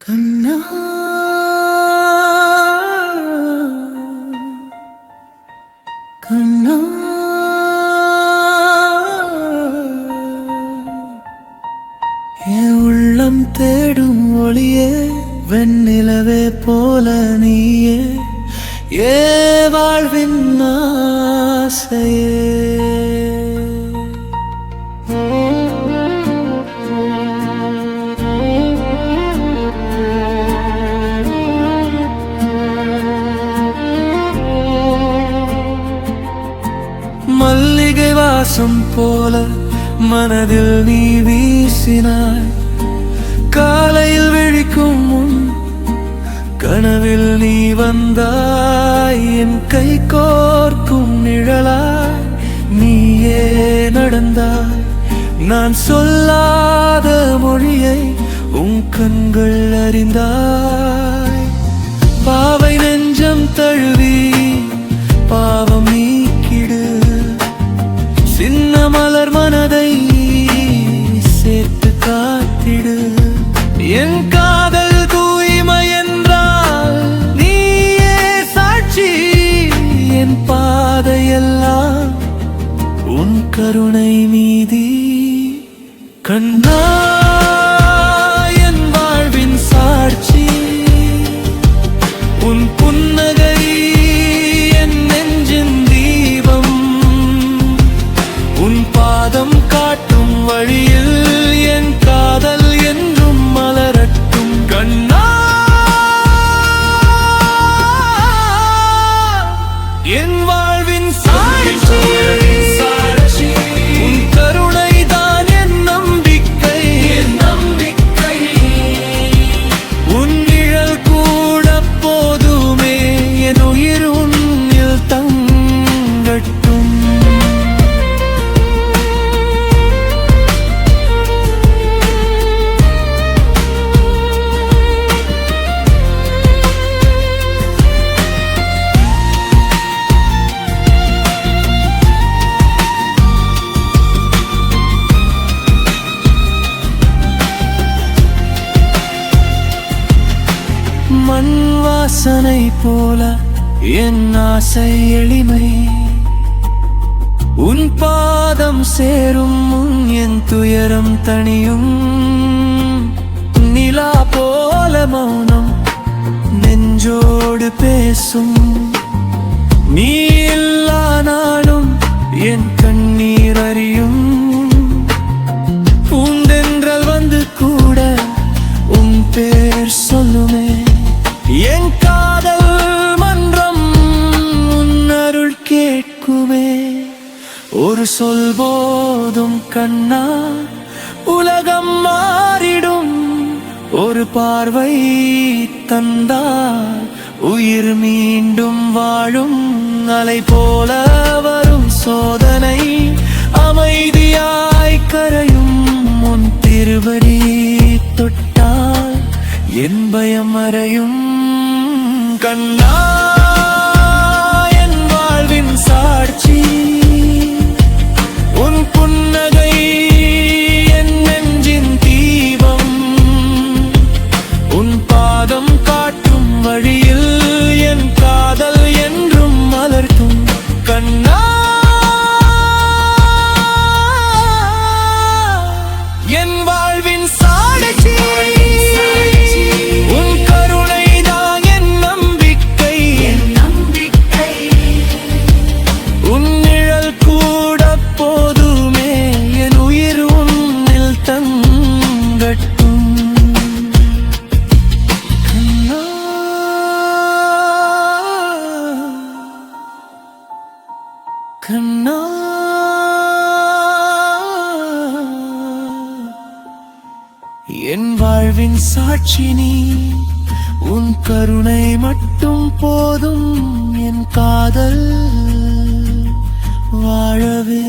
கண்ணா கண்ணா என் உள்ளம் தேடும் ஒளியே வெண்ணிலவே போல நீயே ஏ வாழ்வின் ஆசையே மல்லிகை வாசம் போல மனதில் நீ வீசினாய் காலையில் விழிக்கும் முன் கனவில் நீ வந்தாய் என் கை கோர்க்கும் நிழலாய் நீயே நடந்தாய் நான் சொல்லாத மொழியை உன் கண்கள் அறிந்தாய் பாவை நெஞ்சம் தழுவி பாவம் நீக்கிடு சின்ன மலர் மனதை சேர்த்து காத்திடு என் காதல் தூய்மை என்றால் நீயே சாட்சி என் பாதையெல்லாம் உன் கருணை மீதி கண்ணா என் வாழ்வின் சாட்சி உன் புன்னகை பாதம் காட்டும் வழியில் என் காதல் என்றும் மலரட்டும் கண்ணா என் வாழ்வின் சாட்சி உன் கருணை தான் என் நம்பிக்கை உன் நிழல் கூட போதுமே என் உயிர் உன்னில் தங்கட்டும் மண் வாசனை போல என் ஆசை எளிமை உன் பாதம் சேரும் முன் என் துயரம் தணியும் நிலா போல மௌனம் நெஞ்சோடு பேசும் நீ இல்லா நாளும் என் கண்ணீர் அறியும் பூந்தென்றல் வந்து கூட உன் பேர் சொல்லுமே என் காதல் மன்றம் உன் அருள் கேட்குமே ஒரு சொல் போதும் கண்ணா உலகம் மாறிடும் ஒரு பார்வை தந்தால் உயிர் மீண்டும் வாழும் அலை போல வரும் சோதனை அமைதியாய் கரையும் உன் திருவடி தொட்டால் என் பயம் மறையும் கண்ணா என் வாழ்வின் சாட்சி உன் புன்னகை என் நெஞ்சின் தீபம் உன் பாதம் காட்டும் வழியில் என் காதல் என்றும் மலர்த்தும் கண்ணா என் வாழ்வின் சாட்சி கண்ணா என் வாழ்வின் சாட்சி நீ உன் கருணை மட்டும் போதும் என் காதல் வாழவே